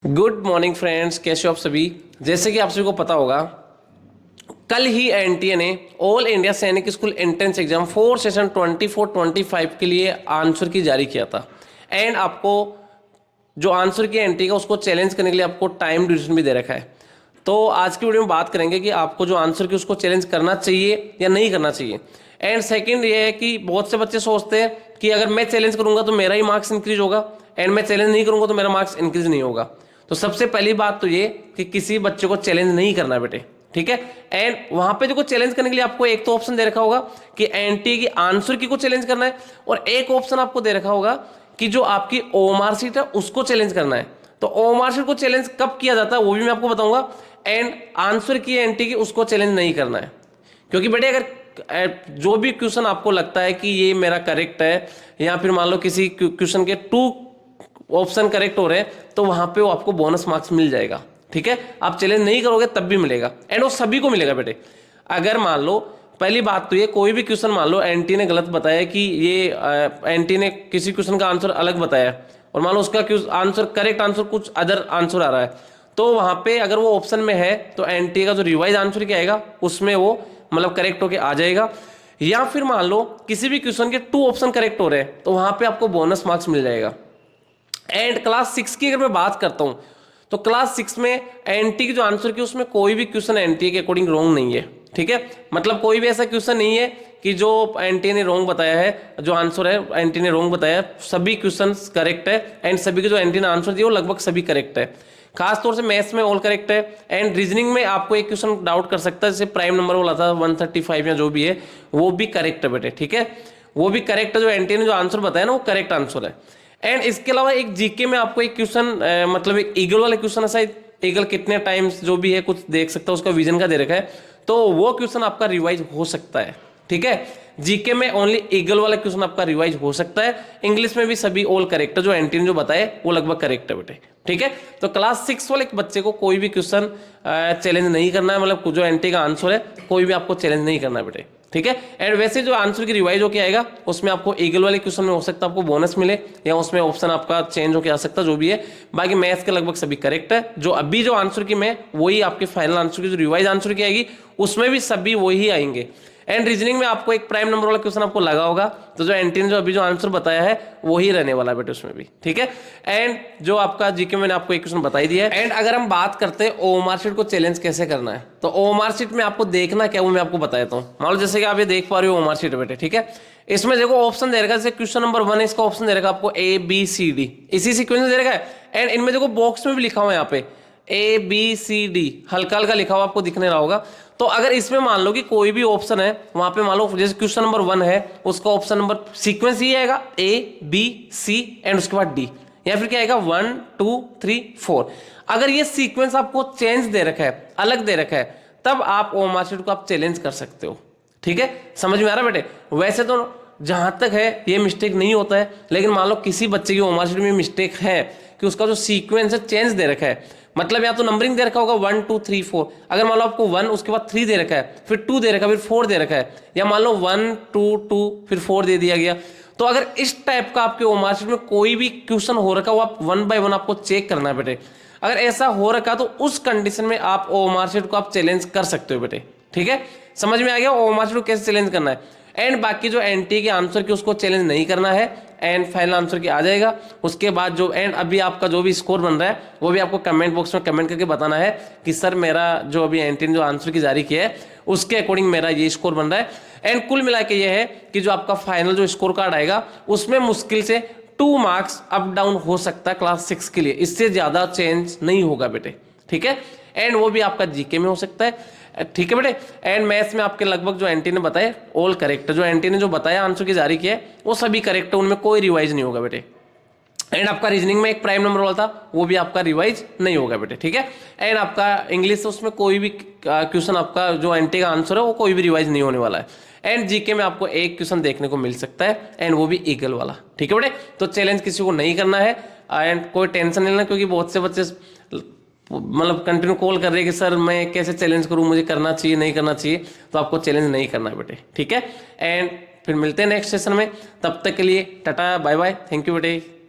Good morning friends, कैसे हो आप सभी। जैसे कि आप सभी को पता होगा, कल ही एनटीए ने ऑल इंडिया सैनिक स्कूल एंट्रेंस एग्जाम 4 सेशन 24-25 के लिए आंसर की जारी किया था। एंड आपको जो आंसर की एंट्री का उसको चैलेंज करने के लिए आपको टाइम ड्यूरेशन भी दे रखा है। तो आज की वीडियो में बात करेंगे कि आपको जो आंसर की उसको चैलेंज करना चाहिए या नहीं करना चाहिए। एंड सेकंड ये है कि बहुत से बच्चे सोचते हैं कि अगर मैं चैलेंज करूंगा तो मेरा ही मार्क्स इंक्रीज होगा, एंड मैं चैलेंज नहीं करूंगा तो मेरा मार्क्स इंक्रीज नहीं होगा। तो सबसे पहली बात तो ये कि किसी बच्चे को चैलेंज नहीं करना बेटे, ठीक है। एंड वहां पे जो चैलेंज करने के लिए आपको एक तो ऑप्शन दे रखा होगा कि एनटीए की आंसर की को चैलेंज करना है, और एक ऑप्शन आपको दे रखा होगा कि जो आपकी ओएमआर शीट है उसको चैलेंज करना है। तो ओएमआर शीट को चैलेंज कब किया जाता है वो भी मैं आपको बताऊंगा। एंड आंसर की एनटीए की उसको चैलेंज नहीं करना है, क्योंकि बेटे अगर जो भी क्वेश्चन आपको लगता है कि ये मेरा करेक्ट है, या फिर मान लो किसी क्वेश्चन के 2 ऑप्शन करेक्ट हो रहे हैं, तो वहां पे वो आपको बोनस मार्क्स मिल जाएगा, ठीक है। आप चैलेंज नहीं करोगे तब भी मिलेगा, एंड वो सभी को मिलेगा बेटे। अगर मान लो पहली बात तो ये, कोई भी क्वेश्चन मान लो एनटी ने गलत बताया कि ये एनटी ने किसी क्वेश्चन का आंसर अलग बताया, और मान लो उसका आंसर करेक्ट आंसर कुछ अदर आंसर आ रहा है, तो वहां पे अगर वो ऑप्शन में है तो एनटी का जो रिवाइज आंसर क्या आएगा उसमें वो मतलब करेक्ट होके आ जाएगा। या फिर मान लो किसी भी क्वेश्चन के 2 ऑप्शन करेक्ट हो रहे हैं तो वहां पे आपको बोनस मार्क्स मिल जाएगा। एंड क्लास 6 की अगर मैं बात करता हूं तो क्लास 6 में एनटी की जो आंसर की उसमें कोई भी क्वेश्चन एनटी के अकॉर्डिंग रॉन्ग नहीं है, ठीक है। मतलब कोई भी ऐसा क्वेश्चन नहीं है कि जो एनटी ने रॉन्ग बताया है, जो आंसर है एनटी ने रॉन्ग बताया है, सभी क्वेश्चन करेक्ट है। एंड सभी के जो एनटी ने आंसर दिए वो लगभग सभी करेक्ट है। खास तौर से मैथ्स में ऑल करेक्ट है। एंड रीजनिंग में आपको एक क्वेश्चन डाउट कर सकता है, जैसे प्राइम नंबर वाला था 135 या जो भी है, वो भी करेक्ट है बेटे, ठीक है। वो भी करेक्ट है, जो एनटी ने जो आंसर बताया ना वो करेक्ट आंसर है। एंड इसके अलावा एक जीके में आपको एक क्वेश्चन मतलब एक ईगल वाला क्वेश्चन है, शायद ईगल कितने टाइम्स जो भी है कुछ देख सकता है, उसका विजन का दे रखा है, तो वो क्वेश्चन आपका रिवाइज हो सकता है, ठीक है। जीके में ओनली ईगल वाला क्वेश्चन आपका रिवाइज हो सकता है। इंग्लिश में भी सभी ऑल करेक्ट है, जो एनटी ने जो बताए वो लगभग करेक्ट है बेटे, ठीक है। तो क्लास 6 वाले बच्चे को कोई भी क्वेश्चन चैलेंज नहीं करना है, मतलब जो एनटी का आंसर है कोई भी आपको चैलेंज नहीं करना है बेटे, ठीक है। एंड वैसे जो आंसर की रिवाइज होके आएगा उसमें आपको ईगल वाले क्वेश्चन में हो सकता है आपको बोनस मिले, या उसमें ऑप्शन आपका चेंज होके आ सकता है, जो भी है। बाकी मैथ्स के लगभग सभी करेक्ट है। जो अभी जो आंसर की मैं वही आपके फाइनल आंसर की जो रिवाइज आंसर की आएगी उसमें भी सभी वही आएंगे। एंड रीजनिंग में आपको एक प्राइम नंबर वाला क्वेश्चन आपको लगा होगा, तो जो एनटी ने जो अभी जो आंसर बताया है वही रहने वाला है बेटे उसमें भी, ठीक है। एंड जो आपका जीके मैंने आपको एक क्वेश्चन बताई दिया है। एंड अगर हम बात करते हैं ओएमआर शीट को चैलेंज कैसे करना है, तो ओएमआर शीट में आपको देखना क्या वो मैं आपको बताता हूँ। मान लो जैसे कि आप ये देख पा रहे हो ओएमआर शीट बेटे, ठीक है। इसमें देखो ऑप्शन दे रखा है, जैसे क्वेश्चन नंबर 1 है, इसका ऑप्शन दे रखा है आपको ABCD, इसी सीक्वेंस में दे रखा है। एंड इनमें देखो बॉक्स में भी लिखा हुआ है यहाँ पे ABCD, हल्का हल्का लिखा हुआ आपको दिखने रहा होगा। तो अगर इसमें मान लो कि कोई भी ऑप्शन है, वहां पे मान लो जैसे क्वेश्चन नंबर 1 है, उसका ऑप्शन नंबर सीक्वेंस ये आएगा ABC एंड उसके बाद D, या फिर क्या आएगा 1 2 3 4। अगर ये सीक्वेंस आपको चेंज दे रखा है, अलग दे रखा है, तब आप ओएमआर शीट को आप चैलेंज कर सकते हो, ठीक है। समझ में आ रहा है बेटे। वैसे तो जहां तक है ये मिस्टेक नहीं होता है, लेकिन मान लो किसी बच्चे की ओएमआर शीट में मिस्टेक है कि उसका जो सीक्वेंस है चेंज दे रखा है, मतलब या तो नंबरिंग दे रखा होगा 1 2 3 4, अगर मान लो आपको 1 उसके बाद 3 दे रखा है, फिर 2 दे रखा है, फिर 4 दे रखा है, या मान लो 1 2 2 फिर 4 दे दिया गया, तो अगर इस टाइप का आपके ओएमआर शीट में कोई भी क्वेश्चन हो रखा हो, आप 1 बाय 1 आपको चेक करना है बेटे। अगर ऐसा हो रखा तो उस कंडीशन में आप ओएमआर शीट को आप चैलेंज कर सकते हो बेटे, ठीक है। समझ में आ गया ओएमआर शीट को कैसे चैलेंज करना है। एंड बाकी जो एनटी के आंसर की उसको चैलेंज नहीं करना है। एंड फाइनल आंसर की आ जाएगा उसके बाद जो एंड अभी आपका जो भी स्कोर बन रहा है वो भी आपको कमेंट बॉक्स में कमेंट करके बताना है कि सर मेरा जो अभी एनटी ने जो आंसर की जारी किया है उसके अकॉर्डिंग मेरा ये स्कोर बन रहा है। एंड कुल मिला के ये है कि जो आपका फाइनल जो स्कोर कार्ड आएगा उसमें मुश्किल से 2 मार्क्स अप डाउन हो सकता है क्लास 6 के लिए, इससे ज्यादा चेंज नहीं होगा बेटे, ठीक है। एंड वो भी आपका जीके में हो सकता है, ठीक है बेटे। एंड मैथ्स में आपके लगभग जो एनटी ने बताया ऑल करेक्ट है, जो एनटी ने जो बताया आंसर की जारी किया है वो सभी करेक्ट है, उनमें कोई रिवाइज नहीं होगा बेटे। एंड आपका रीजनिंग में एक प्राइम नंबर वाला था वो भी आपका रिवाइज नहीं होगा बेटे, ठीक है। एंड आपका इंग्लिश उसमें कोई भी क्वेश्चन आपका जो एनटी का आंसर है वो कोई भी रिवाइज नहीं होने वाला है। एंड जीके में आपको एक क्वेश्चन देखने को मिल सकता है, एंड वो भी ईगल वाला, ठीक है बेटे। तो चैलेंज किसी को नहीं करना है, एंड कोई टेंशन नहीं लेना, क्योंकि बहुत से बच्चे मतलब कंटिन्यू कॉल कर रहे हैं कि सर मैं कैसे चैलेंज करूं, मुझे करना चाहिए नहीं करना चाहिए, तो आपको चैलेंज नहीं करना है बेटे, ठीक है। एंड फिर मिलते हैं नेक्स्ट सेशन में, तब तक के लिए tata bye bye, thank you बेटे।